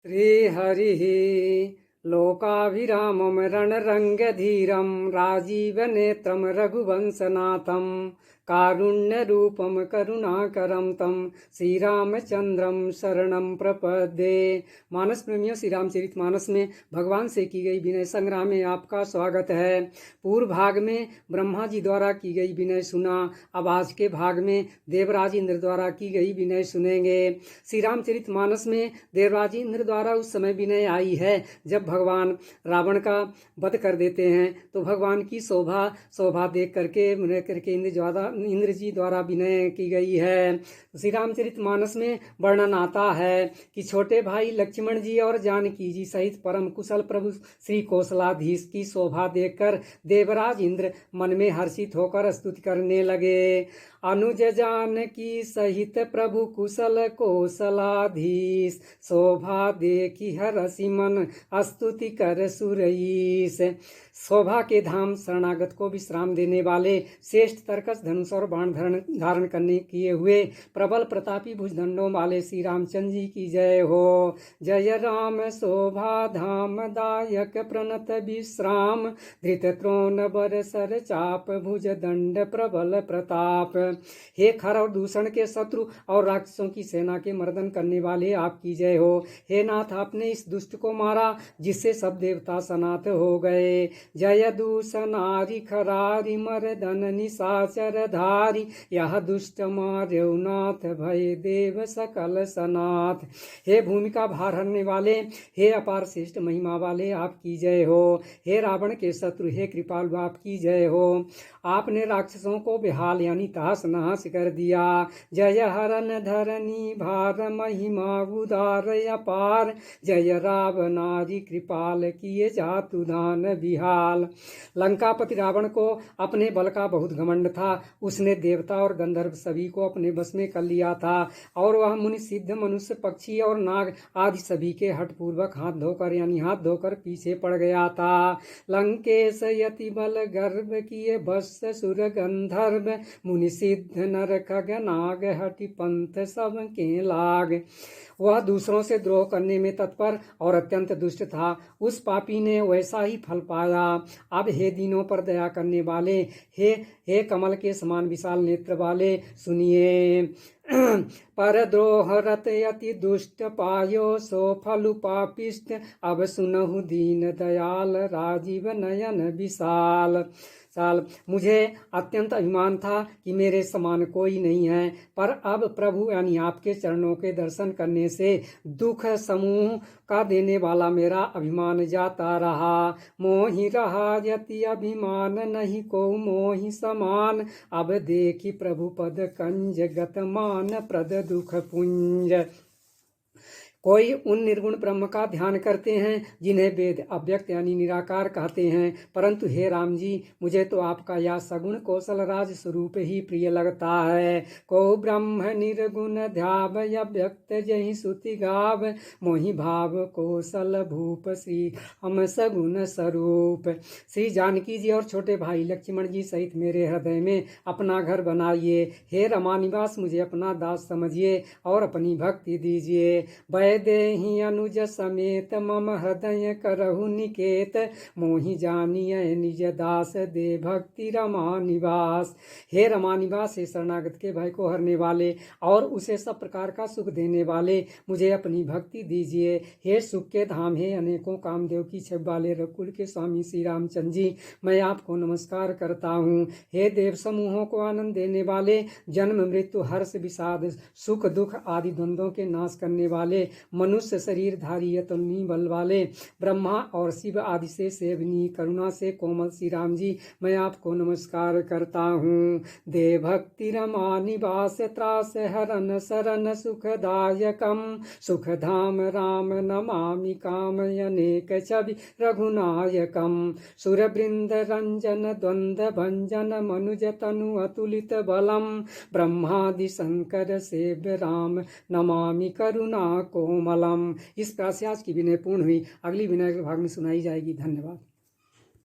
श्रीहरिः लोकाभिरामं रणरङ्गधीरं राजीवनेत्रं रघुवंशनाथं कारुण्यरूपं करुणाकरं तं श्रीरामचंद्रम शरणं प्रपद्ये। मानस प्रेमियों, श्री रामचरितमानस में भगवान से की गई विनय संग्रह में आपका स्वागत है। पूर्व भाग में ब्रह्मा जी द्वारा की गई विनय सुना, अब आज के भाग में देवराज इंद्र द्वारा की गई विनय सुनेंगे। श्री रामचरितमानस में देवराज इंद्र द्वारा उस समय विनय आई है जब भगवान रावण का वध कर देते हैं, तो भगवान की शोभा देख करके इंद्र जी द्वारा विनय की गई है। श्री रामचरितमानस में वर्णन आता है कि छोटे भाई लक्ष्मण जी और जानकी जी सहित परम कुशल प्रभु श्री कौशलाधीश की शोभा देखकर देवराज इंद्र मन में हर्षित होकर स्तुति करने लगे। अनुज जानकी सहित प्रभु कुशल कौशलाधीश, शोभा देखी हरषि मन स्तुति कर सुरईस। शोभा के धाम शरणागत को विश्राम देने वाले श्रेष्ठ तरकस धनुष और बाण धारण करने किए हुए प्रबल प्रतापी भुजदंडों वाले श्री रामचंद्र जी की जय हो। जय राम शोभा धाम दायक प्रणत विश्राम, धृत त्रोण बर सर चाप भुज दंड प्रबल प्रताप। हे खर और दूषण के शत्रु और राक्षसों की सेना के मर्दन करने वाले आपकी जय हो। हे नाथ, आपने इस दुष्ट को मारा जिससे सब देवता सनात हो गए। जय दूषणारि खरारि मर्दन निशाचर धारी, यह दुष्ट मार्यो नाथ भय देव सकल सनाथ। हे भूमि का भार हरने वाले, हे अपार श्रेष्ठ महिमा वाले आपकी जय हो। हे रावण के शत्रु, हे कृपालु आपकी जय हो। आपने राक्षसों को बेहाल यानी तहस नहस कर दिया। जय हरन धरनी भार महिमा उदार अपार, जय रावणारि कृपाल किए जातु दान विहाल। लंकापति रावण को अपने बल का बहुत घमंड था। उसने देवता और गंधर्व सभी को अपने बस में कर लिया था और वह मुनि सिद्ध मनुष्य पक्षी और नाग आदि सभी के हठपूर्वक हाथ धोकर पीछे पड़ गया था। लंकेश यति बल गर्भ किए बस सुर गंधर्व, मुनि सिद्ध नर खग नाग हटि पंथ सब के लाग। वह दूसरों से द्रोह करने में तत्पर और अत्यंत दुष्ट था। उस पापी ने वैसा ही फल पाया। अब हे दीनों पर दया करने वाले, हे कमल के समान विशाल नेत्र वाले, सुनिए। पर द्रोह रत यति दुष्ट पायो, सो फलु पापिष्ट अब सुनहु दीन दयाल, राजीव नयन विशाल। मुझे अत्यंत अभिमान था कि मेरे समान कोई नहीं है, पर अब प्रभु यानी आपके चरणों के दर्शन करने से दुख समूह का देने वाला मेरा अभिमान जाता रहा। मोहि रहा यति अभिमान, नहीं को मोहि समान, अब देखी प्रभु पद कंज गत मान प्रद दुख पुंज। कोई उन निर्गुण ब्रह्म का ध्यान करते हैं जिन्हें वेद अव्यक्त यानी निराकार कहते हैं, परंतु हे राम जी, मुझे तो आपका यह सगुण कौशल राज स्वरूप ही प्रिय लगता है। को ब्रह्म निर्गुण ध्याव अव्यक्त जहि सुति गाव, मोहि भाव कौशल भूप श्री हम सगुण स्वरूप। श्री जानकी जी और छोटे भाई लक्ष्मण जी सहित मेरे हृदय में अपना घर बनाइए। हे रमानिवास, मुझे अपना दास समझिए और अपनी भक्ति दीजिए। देहि अनुज समेत मम हृदय करहु निकेत, मोहि जानिय निज दास दे भक्ति रमानिवास। हे रमानिवास, हे शरणागत के भय को हरने वाले और उसे सब प्रकार का सुख देने वाले, मुझे अपनी भक्ति दीजिए। हे सुख के धाम, हे अनेकों कामदेव की छब वाले रघुकुल के स्वामी श्री रामचंद्र जी, मैं आपको नमस्कार करता हूँ। हे देव समूहों को आनंद देने वाले, जन्म मृत्यु हर्ष विषाद सुख दुख आदि द्वंद्वों के नाश करने वाले, मनुष्य शरीर धारी अतुलनीय बल वाले, ब्रह्मा और शिव आदि से सेवनीय करुणा से कोमल श्री राम जी, मैं आपको नमस्कार करता हूँ। दे भक्ति रमा निवास त्रास हरन शरण सुखदायकम, सुख धाम राम नमामि कामयनेक छवि रघुनायकम। सुर वृंद रंजन द्वंद भंजन मनुज तनु अतुलित बलम, ब्रह्मादि शंकर सेव्य राम नमामि करुणा कोमलम। इस प्रकार से आज की विनय पूर्ण हुई। अगली विनय के भाग में सुनाई जाएगी। धन्यवाद।